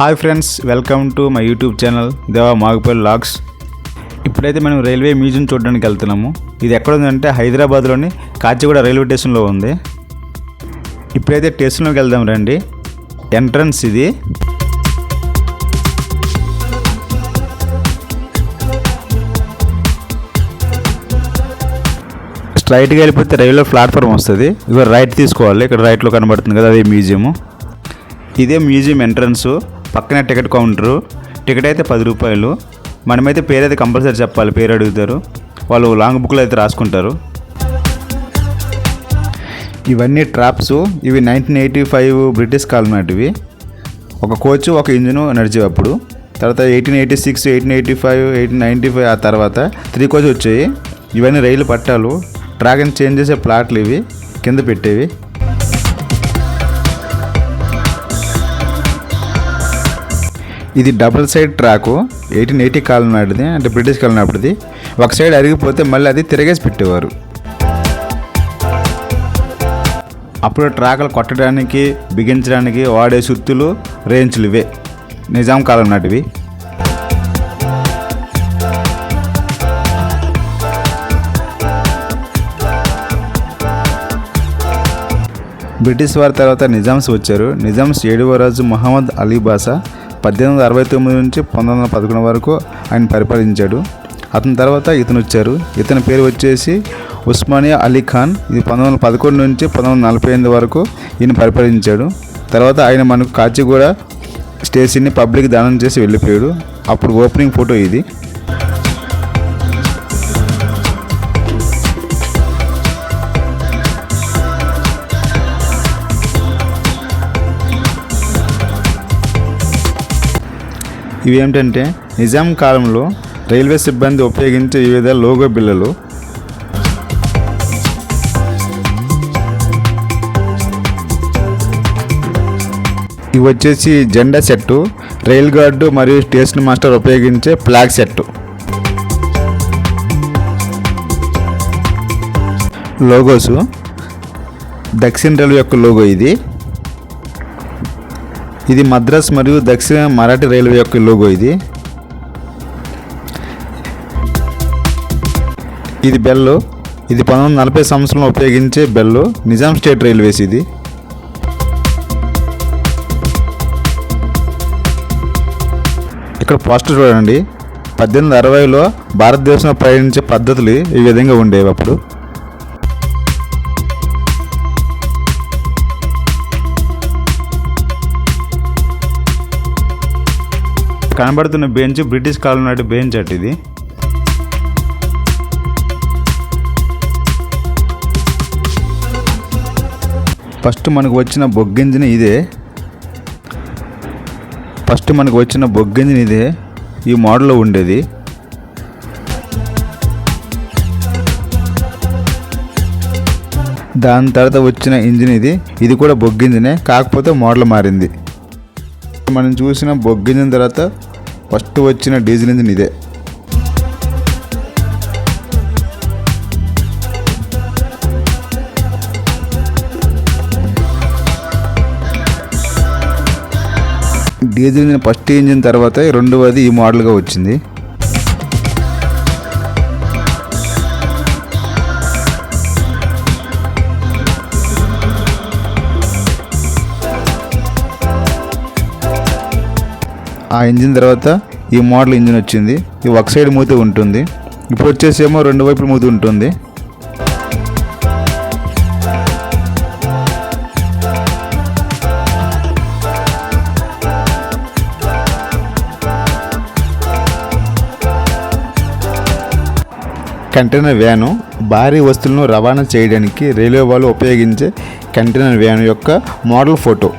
Hi friends, welcome to my YouTube channel దేవా మాగుపల్లి logs. ఇప్పుడైతే మనం రైల్వే మ్యూజియం చూడడానికి వెళ్తున్నాము. ఇది ఎక్కడ ఉందంటే హైదరాబాద్లోని కాచిగూడ రైల్వే స్టేషన్లో ఉంది. ఇప్పుడైతే స్టేషన్లోకి వెళ్దాం రండి. ఎంట్రన్స్ ఇది. స్ట్రైట్గా వెళ్ళిపోతే రైల్వే ప్లాట్ఫామ్ వస్తుంది. ఇక రైట్ తీసుకోవాలి. ఇక్కడ రైట్లో కనబడుతుంది కదా, అదే మ్యూజియము. ఇదే మ్యూజియం ఎంట్రన్స్. పక్కనే టికెట్ కౌంటరు. టికెట్ అయితే 10 రూపాయలు. మనమైతే పేరు అయితే కంపల్సరీ చెప్పాలి. పేరు అడుగుతారు వాళ్ళు, లాంగ్ బుక్లో అయితే రాసుకుంటారు. ఇవన్నీ ట్రాప్స్. ఇవి 1985 బ్రిటిష్ కాలం నాటివి. ఒక కోచ్ ఒక ఇంజిన్ నడిచేవి అప్పుడు. తర్వాత 1886, 1885, 1895 ఆ తర్వాత 3 కోచ్ వచ్చాయి. ఇవన్నీ రైలు పట్టాలు. ట్రాక్ అని చేంజ్ చేసే ప్లాట్లు ఇవి కింద పెట్టేవి. ఇది డబుల్ సైడ్ ట్రాకు. 1880 కాలం నాటిది, అంటే బ్రిటిష్ కాలం నాటిది. ఒక సైడ్ అరిగిపోతే మళ్ళీ అది తిరగేసి పెట్టేవారు. అప్పుడు ట్రాకులు కొట్టడానికి బిగించడానికి వాడే సుత్తులు, రేంజ్లు ఇవే నిజాం కాలం నాటివి. బ్రిటిష్ వారి తర్వాత నిజామ్స్ వచ్చారు. నిజామ్స్ 7వ రాజు మహమ్మద్ అలీ బాషా 1869 నుంచి 1911 వరకు ఆయన పరిపాలించాడు. అతని తర్వాత ఇతను వచ్చారు. ఇతని పేరు వచ్చేసి ఉస్మానియా అలీ ఖాన్. ఇది 1911 నుంచి 1948 వరకు ఈయన పరిపాలించాడు. తర్వాత ఆయన మనకు కాచిగూడ స్టేషన్ని పబ్లిక్ దానం చేసి వెళ్ళిపోయాడు. అప్పుడు ఓపెనింగ్ ఫోటో ఇది. ఇవేమిటంటే నిజాం కాలంలో రైల్వే సిబ్బంది ఉపయోగించే వివిధ లోగో బిళ్ళలు. ఇవి వచ్చేసి జెండా సెట్టు, రైల్ గార్డు మరియు స్టేషన్ మాస్టర్ ఉపయోగించే ఫ్లాగ్ సెట్టు. లోగోసు. దక్షిణ రైల్వే యొక్క లోగో ఇది. ఇది మద్రాస్ మరియు దక్షిణ మరాఠీ రైల్వే యొక్క లోగో ఇది. ఇది బెల్లు. ఇది 1940 సంవత్సరంలో ఉపయోగించే బెల్లు. నిజాం స్టేట్ రైల్వేస్ ఇది. ఇక్కడ పోస్టర్ చూడండి. 1860లో భారతదేశంలో ప్రయాణించే పద్ధతులు ఈ విధంగా ఉండేవి అప్పుడు. కనబడుతున్న బెంచ్ బ్రిటిష్ కాలం నాటి బెంచ్ అటు. ఇది ఫస్ట్ మనకు వచ్చిన బొగ్గింజిన్ ఇదే. ఈ మోడల్లో ఉండేది. దాని తర్వాత వచ్చిన ఇంజిన్ ఇది కూడా బొగ్గింజినే, కాకపోతే మోడల్ మారింది. మనం చూసిన బొగ్గింజిన్ తర్వాత ఫస్ట్ వచ్చిన డీజిల్ ఇంజిన్ ఇదే. డీజిల్ ఇంజిన్ ఫస్ట్ ఇంజిన్ తర్వాత రెండవది ఈ మోడల్గా వచ్చింది. ఆ ఇంజిన్ తర్వాత ఈ మోడల్ ఇంజిన్ వచ్చింది. ఇది ఒక సైడ్ మూత ఉంటుంది. ఇప్పుడు వచ్చేసేమో 2 వైపులు మూత ఉంటుంది. Container van. భారీ వస్తువులను రవాణా చేయడానికి రైల్వే వాళ్ళు ఉపయోగించే కంటైనర్ వ్యాను యొక్క model photo.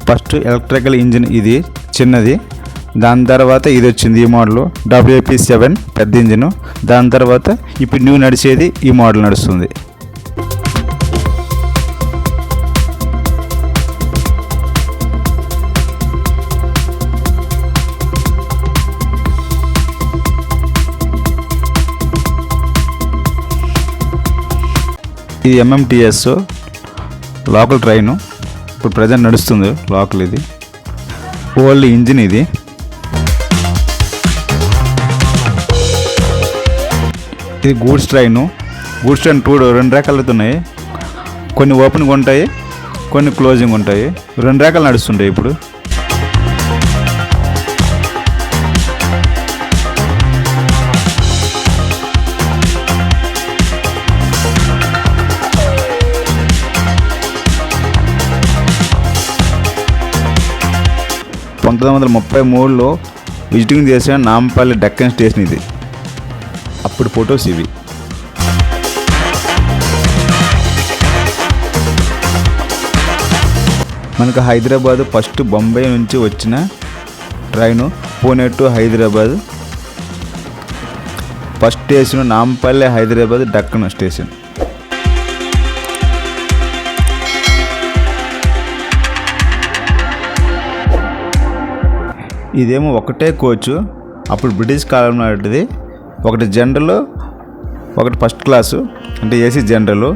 First electrical engine ఇది చిన్నది, దాని తర్వాత ఇది వచ్చింది ఈ మోడల్ WP7 పెద్ద ఇంజిన్, దాని తర్వాత ఇప్పుడు న్యూ నడిచేది ఈ మోడల్ నడుస్తుంది. ఇది MMTS లోకల్ ట్రైను, ఇప్పుడు ప్రజెంట్ నడుస్తుంది లోకల్. ఇది ఓల్డ్ ఇంజిన్. ఇది గూడ్స్ ట్రైన్. గూడ్స్ ట్రైన్ రెండు రకాలతో ఉన్నాయి, కొన్ని ఓపెన్గా ఉంటాయి, కొన్ని క్లోజింగ్ ఉంటాయి. రెండు రకాలు నడుస్తుంటాయి ఇప్పుడు. పంతొమ్మిది 1933లో విజిటింగ్ చేసిన నాంపల్లి డక్కన్ స్టేషన్ ఇది. అప్పుడు ఫొటోస్ ఇవి. మనకు హైదరాబాద్ ఫస్ట్ బొంబాయి నుంచి వచ్చిన train Pune to Hyderabad. First station Nampally Hyderabad Deccan station. ఇదేమో ఒకటే కోచ్, అప్పుడు బ్రిటిష్ కాలం నాటిది. ఒకటి జనరల్, ఒకటి ఫస్ట్ క్లాసు అంటే ఏసీ జనరల్.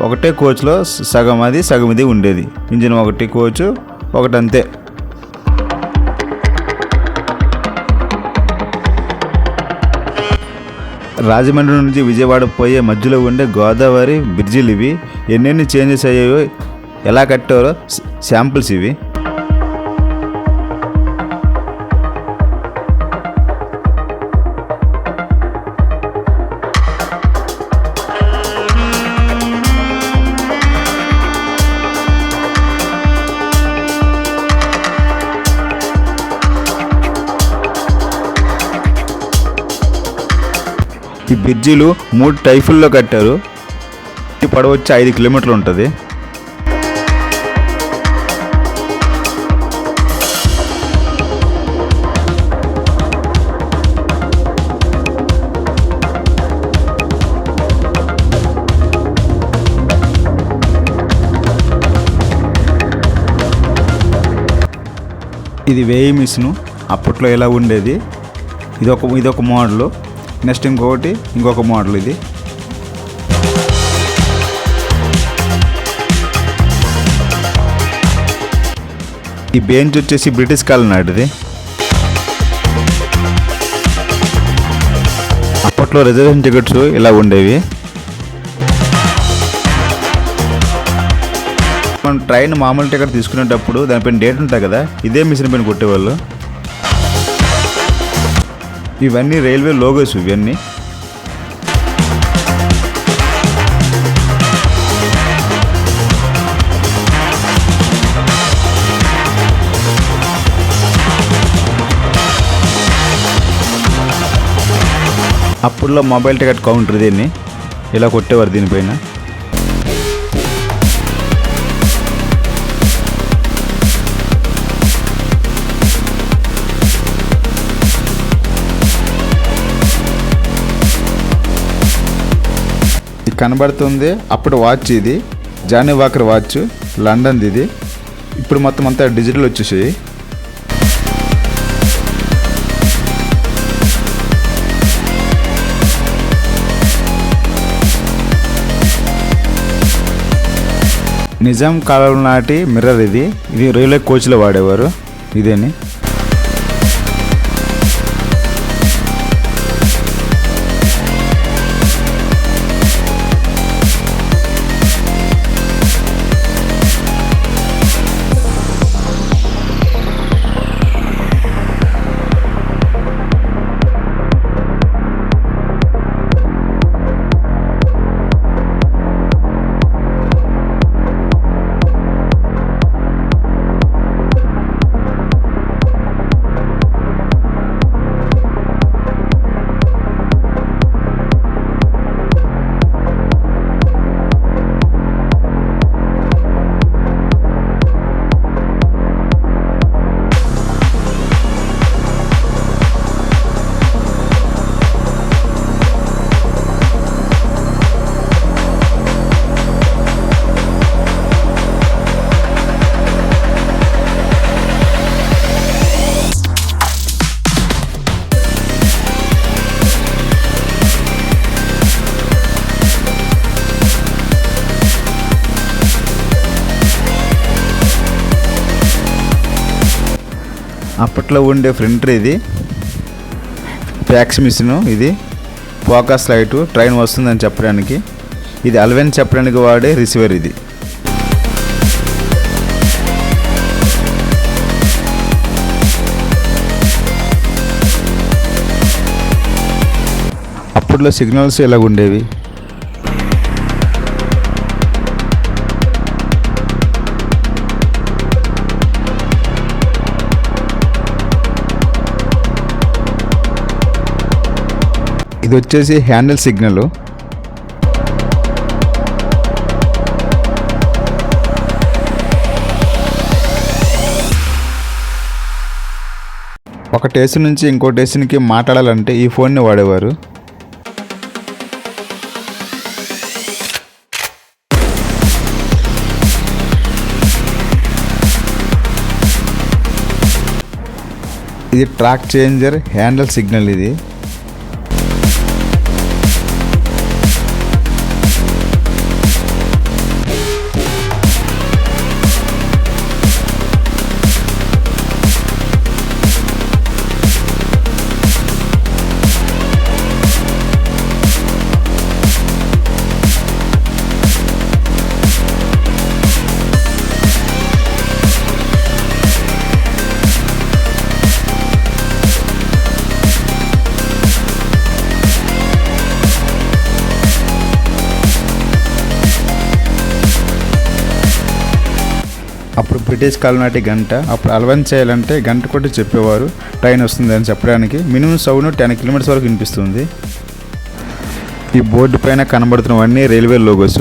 ఒకటే కోచ్లో సగం అది సగం ఇది ఉండేది. ఇంజిన్ ఒకటి, కోచ్ ఒకటి అంతే. రాజమండ్రి నుంచి విజయవాడ పోయే మధ్యలో ఉండే గోదావరి బ్రిడ్జిలు ఇవి. ఎన్నెన్ని చేంజెస్ అయ్యాయో, ఎలా కట్టారో శాంపుల్స్ ఇవి. ఈ బ్రిడ్జిలు 3 టైపుల్లో కట్టారు. ఈ పొడవు వచ్చి 5 కిలోమీటర్లు ఉంటుంది. ఇది వేయి మిషను, అప్పట్లో ఎలా ఉండేది. ఇదొక మోడలు. నెక్స్ట్ ఇంకొక మోడల్. ఇది ఈ బెంచ్ వచ్చేసి బ్రిటిష్ కాలం నాటిది. అప్పట్లో రిజర్వేషన్ టికెట్స్ ఇలా ఉండేవి. మనం ట్రైన్ మామూలు టికెట్ తీసుకునేటప్పుడు దానిపైన డేట్ ఉంటుంది కదా, ఇదే మిషన్ పైన కొట్టేవాళ్ళు. ఇవన్నీ రైల్వే లోగోస్. ఇవన్నీ అప్పుడులో మొబైల్ టికెట్ కౌంటర్. దీన్ని ఇలా కొట్టేవారు దీనిపైన. కనబడుతుంది అప్పుడు వాచ్. ఇది జానీ వాకర్ వాచ్, లండన్ది. ఇది ఇప్పుడు మొత్తం అంతా డిజిటల్ వచ్చేసాయి. నిజాం కాలం నాటి మిర్రర్ ఇది. రైల్వే కోచ్లో వాడేవారు ఇదేని. అప్పట్లో ఉండే ప్రింటర్ ఇది, ఫ్యాక్స్ మిషన్, ఇది ఫోకస్ లైటు, ట్రైన్ వస్తుందని చెప్పడానికి, ఇది అలవెన్ చెప్పడానికి వాడే రిసీవర్ ఇది. అప్పట్లో సిగ్నల్స్ ఇలా ఉండేవి. ఇది వచ్చేసి హ్యాండిల్ సిగ్నల్. ఒక స్టేషన్ నుంచి ఇంకో స్టేషన్కి మాట్లాడాలంటే ఈ ఫోన్ని వాడేవారు. ఇది ట్రాక్ చేంజర్ హ్యాండిల్ సిగ్నల్. ఇది అప్పుడు బ్రిటిష్ కాలం నాటి గంట. అప్పుడు అలవెన్ చేయాలంటే గంట కొట్టి చెప్పేవారు ట్రైన్ వస్తుంది అని చెప్పడానికి. మినిమం సౌండ్ 10 కిలోమీటర్స్ వరకు వినిపిస్తుంది. ఈ బోర్డు పైన కనబడుతున్నవన్నీ రైల్వే లోగోస్,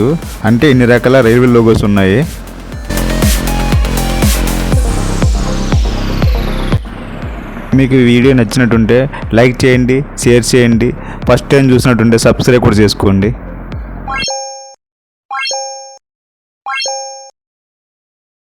అంటే ఇన్ని రకాల రైల్వే లోగోస్ ఉన్నాయి. మీకు ఈ వీడియో నచ్చినట్టుంటే లైక్ చేయండి, షేర్ చేయండి. ఫస్ట్ టైం చూసినట్టుంటే సబ్స్క్రైబ్ కూడా చేసుకోండి.